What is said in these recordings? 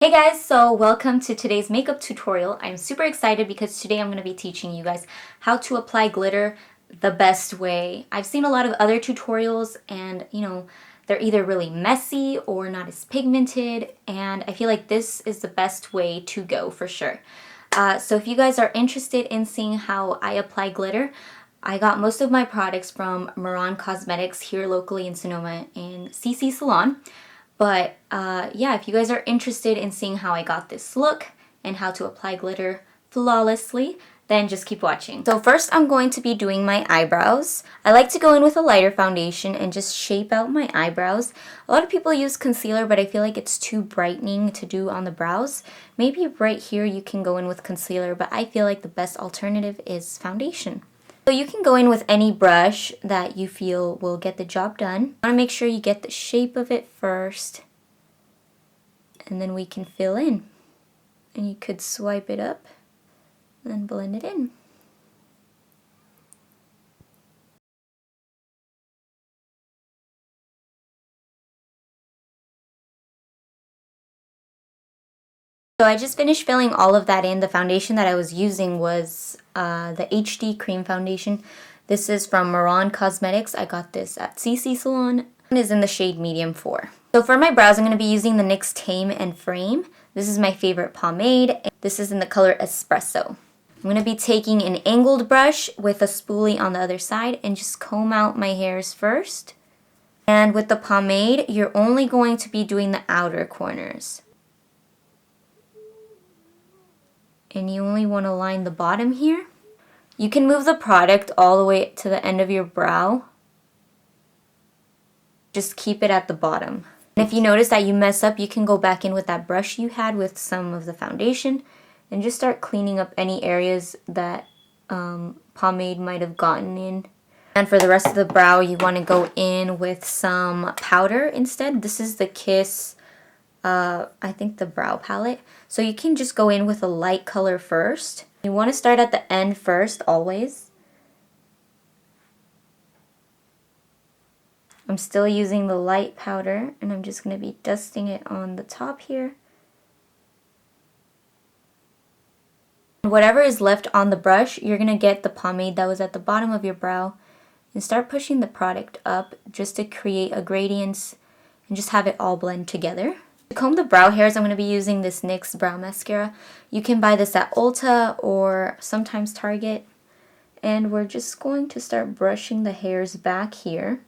Hey guys, so welcome to today's makeup tutorial. I'm super excited because today I'm going to be teaching you guys how to apply glitter the best way. I've seen a lot of other tutorials and they're either really messy or not as pigmented, and I feel like this is the best way to go for sure. So if you guys are interested in seeing how I apply glitter, I got most of my products from Mehron Cosmetics here locally in Sonoma in CC Salon. But yeah, if you guys are interested in seeing how I got this look and how to apply glitter flawlessly, then just keep watching. So first I'm going to be doing my eyebrows. I like to go in with a lighter foundation and just shape out my eyebrows. A lot of people use concealer, but I feel like it's too brightening to do on the brows. Maybe right here you can go in with concealer, but I feel like the best alternative is foundation. So you can go in with any brush that you feel will get the job done. You want to make sure you get the shape of it first, and then we can fill in. And you could swipe it up and blend it in. So I just finished filling all of that in. The foundation that I was using was the HD Cream Foundation. This is from Mehron Cosmetics. I got this at CC Salon. It is in the shade Medium 4. So for my brows, I'm going to be using the NYX Tame and Frame. This is my favorite pomade. This is in the color Espresso. I'm going to be taking an angled brush with a spoolie on the other side and just comb out my hairs first. And with the pomade, you're only going to be doing the outer corners. And you only want to line the bottom here. You can move the product all the way to the end of your brow. Just keep it at the bottom. And if you notice that you mess up, you can go back in with that brush you had with some of the foundation and just start cleaning up any areas that pomade might have gotten in. And for the rest of the brow, you want to go in with some powder instead. This is the Kiss, I think the brow palette. So you can just go in with a light color first. You want to start at the end first, always. I'm still using the light powder, and I'm just going to be dusting it on the top here. Whatever is left on the brush, you're going to get the pomade that was at the bottom of your brow and start pushing the product up just to create a gradient and just have it all blend together. To comb the brow hairs, I'm going to be using this NYX Brow Mascara. You can buy this at Ulta or sometimes Target. And we're just going to start brushing the hairs back here.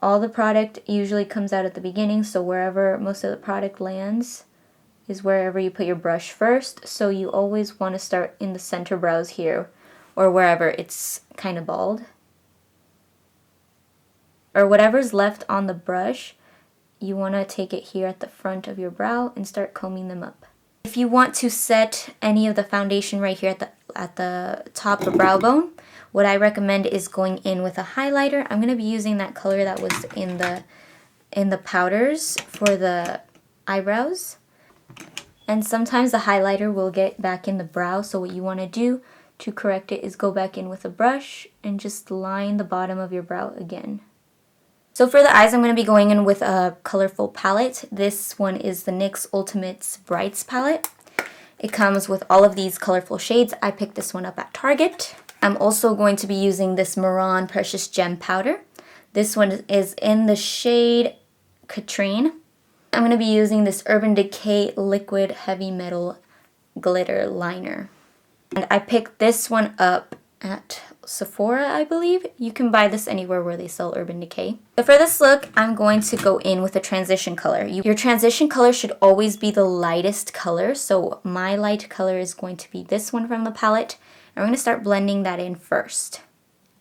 All the product usually comes out at the beginning, so wherever most of the product lands is wherever you put your brush first. So you always want to start in the center brows here, or wherever it's kind of bald. Or whatever's left on the brush, you want to take it here at the front of your brow and start combing them up. If you want to set any of the foundation right here at the top of brow bone, what I recommend is going in with a highlighter. I'm going to be using that color that was in the powders for the eyebrows. And sometimes the highlighter will get back in the brow, so what you want to do to correct it is go back in with a brush and just line the bottom of your brow again. So for the eyes, I'm going to be going in with a colorful palette. This one is the NYX NYX Brights Palette. It comes with all of these colorful shades. I picked this one up at Target. I'm also going to be using this Mehron Precious Gem Powder. This one is in the shade Catrine. I'm going to be using this Urban Decay Liquid Heavy Metal Glitter Liner. And I picked this one up at Sephora, I believe. You can buy this anywhere where they sell Urban Decay. So for this look, I'm going to go in with a transition color. Your transition color should always be the lightest color. So my light color is going to be this one from the palette. And we're going to start blending that in first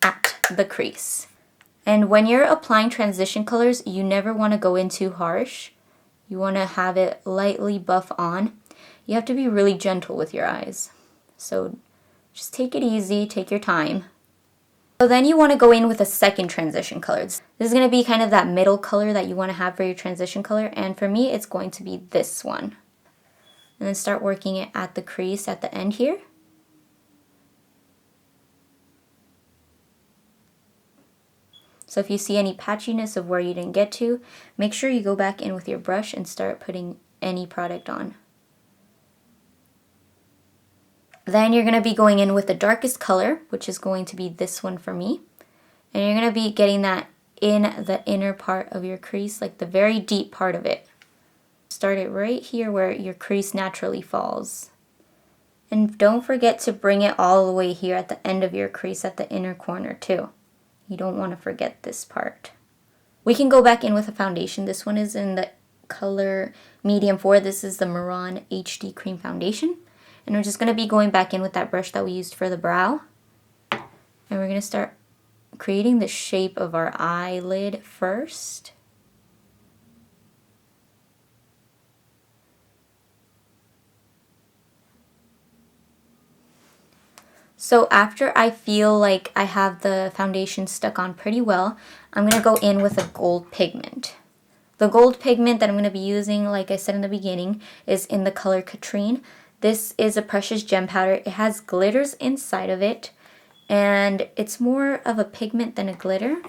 at the crease. And when you're applying transition colors, you never want to go in too harsh. You want to have it lightly buff on. You have to be really gentle with your eyes. So just take it easy, take your time. So then you want to go in with a second transition color. This is going to be kind of that middle color that you want to have for your transition color. And for me, it's going to be this one. And then start working it at the crease at the end here. So if you see any patchiness of where you didn't get to, make sure you go back in with your brush and start putting any product on. Then you're going to be going in with the darkest color, which is going to be this one for me. And you're going to be getting that in the inner part of your crease, like the very deep part of it. Start it right here where your crease naturally falls. And don't forget to bring it all the way here at the end of your crease at the inner corner too. You don't want to forget this part. We can go back in with a foundation. This one is in the color medium 4. This is the Mehron HD Cream Foundation. And we're just going to be going back in with that brush that we used for the brow. And we're going to start creating the shape of our eyelid first. So after I feel like I have the foundation stuck on pretty well, I'm going to go in with a gold pigment. The gold pigment that I'm going to be using, like I said in the beginning, is in the color Catrine. This is a precious gem powder. It has glitters inside of it, and it's more of a pigment than a glitter.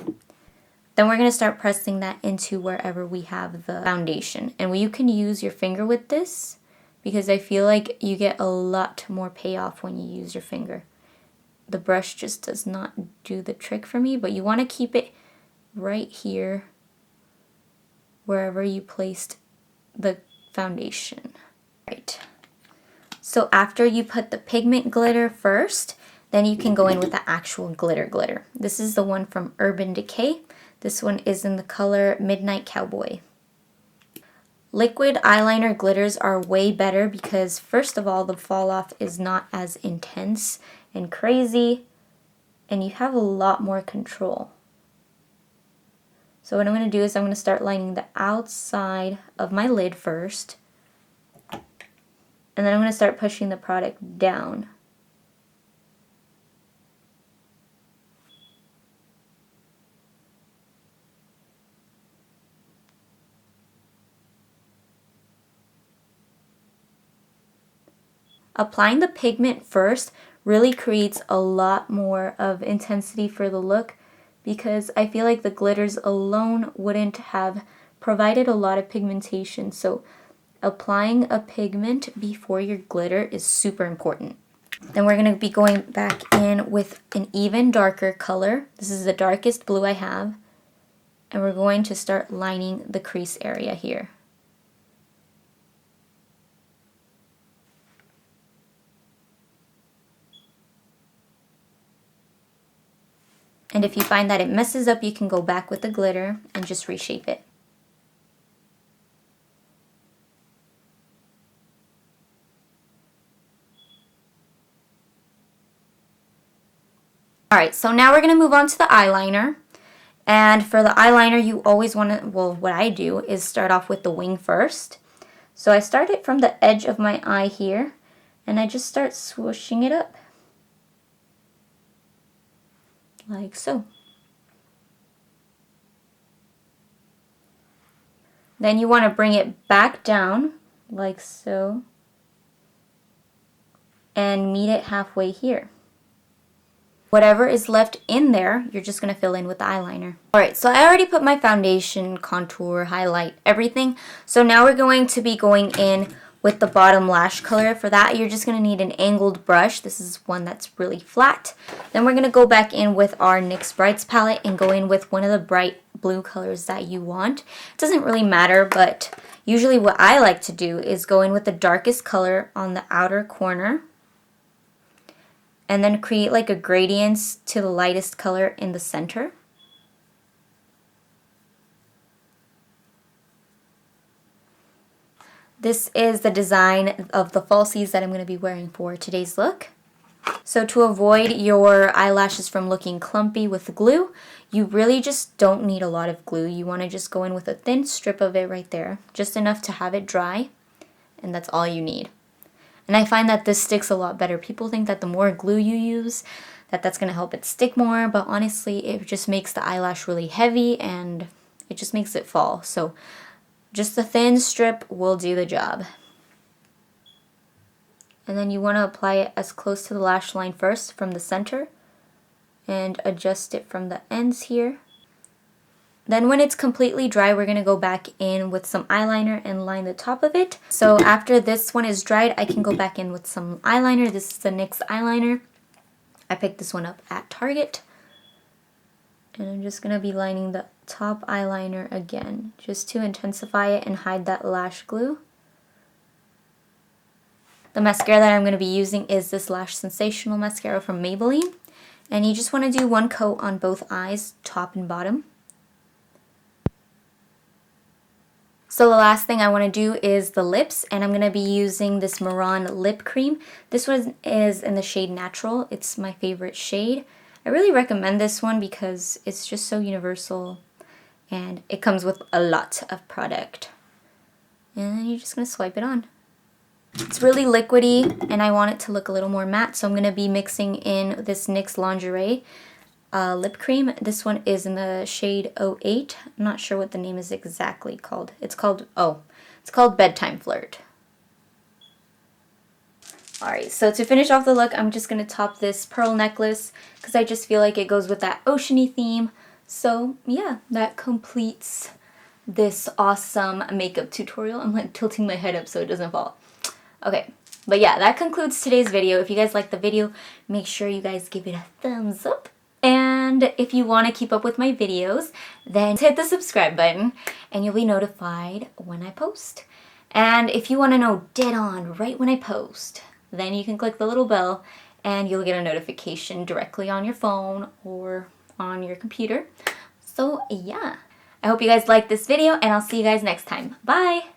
Then we're going to start pressing that into wherever we have the foundation. And you can use your finger with this, because I feel like you get a lot more payoff when you use your finger. The brush just does not do the trick for me, but you want to keep it right here wherever you placed the foundation. Right. So after you put the pigment glitter first, then you can go in with the actual glitter. This is the one from Urban Decay. This one is in the color Midnight Cowboy. Liquid eyeliner glitters are way better because first of all, the fall off is not as intense and crazy, and you have a lot more control. So what I'm going to do is I'm going to start lining the outside of my lid first, and then I'm going to start pushing the product down. Applying the pigment first really creates a lot more of intensity for the look, because I feel like the glitters alone wouldn't have provided a lot of pigmentation. So applying a pigment before your glitter is super important. Then we're going to be going back in with an even darker color. This is the darkest blue I have. And we're going to start lining the crease area here. And if you find that it messes up, you can go back with the glitter and just reshape it. Alright, so now we're going to move on to the eyeliner. And for the eyeliner, you always want to, well, what I do is start off with the wing first. So I start it from the edge of my eye here, and I just start swooshing it up. Like so. Then you want to bring it back down, like so, and meet it halfway here. Whatever is left in there, you're just going to fill in with the eyeliner. Alright, so I already put my foundation, contour, highlight, everything. So now we're going to be going in with the bottom lash color. For that, you're just going to need an angled brush. This is one that's really flat. Then we're going to go back in with our NYX Brights Palette and go in with one of the bright blue colors that you want. It doesn't really matter, but usually what I like to do is go in with the darkest color on the outer corner and then create like a gradient to the lightest color in the center. This is the design of the falsies that I'm going to be wearing for today's look. So to avoid your eyelashes from looking clumpy with glue, you really just don't need a lot of glue. You want to just go in with a thin strip of it right there, just enough to have it dry, and that's all you need. And I find that this sticks a lot better. People think that the more glue you use, that's going to help it stick more, but honestly, it just makes the eyelash really heavy and it just makes it fall. So just a thin strip will do the job. And then you want to apply it as close to the lash line first from the center and adjust it from the ends here. Then when it's completely dry, we're going to go back in with some eyeliner and line the top of it. So after this one is dried, I can go back in with some eyeliner. This is the NYX eyeliner. I picked this one up at Target. And I'm just going to be lining the top eyeliner again, just to intensify it and hide that lash glue. The mascara that I'm going to be using is this Lash Sensational mascara from Maybelline. And you just want to do one coat on both eyes, top and bottom. So the last thing I want to do is the lips, and I'm going to be using this Mehron lip cream. This one is in the shade Natural. It's my favorite shade. I really recommend this one because it's just so universal and it comes with a lot of product. And then you're just going to swipe it on. It's really liquidy and I want it to look a little more matte, so I'm going to be mixing in this NYX Lingerie lip cream. This one is in the shade 08. I'm not sure what the name is exactly called. It's called Bedtime Flirt. Alright, so to finish off the look, I'm just going to top this pearl necklace because I just feel like it goes with that oceany theme. So yeah, that completes this awesome makeup tutorial. I'm like tilting my head up so it doesn't fall. Okay, but yeah, that concludes today's video. If you guys liked the video, make sure you guys give it a thumbs up. And if you want to keep up with my videos, then hit the subscribe button and you'll be notified when I post. And if you want to know dead on right when I post, then you can click the little bell and you'll get a notification directly on your phone or on your computer. So yeah, I hope you guys liked this video and I'll see you guys next time. Bye!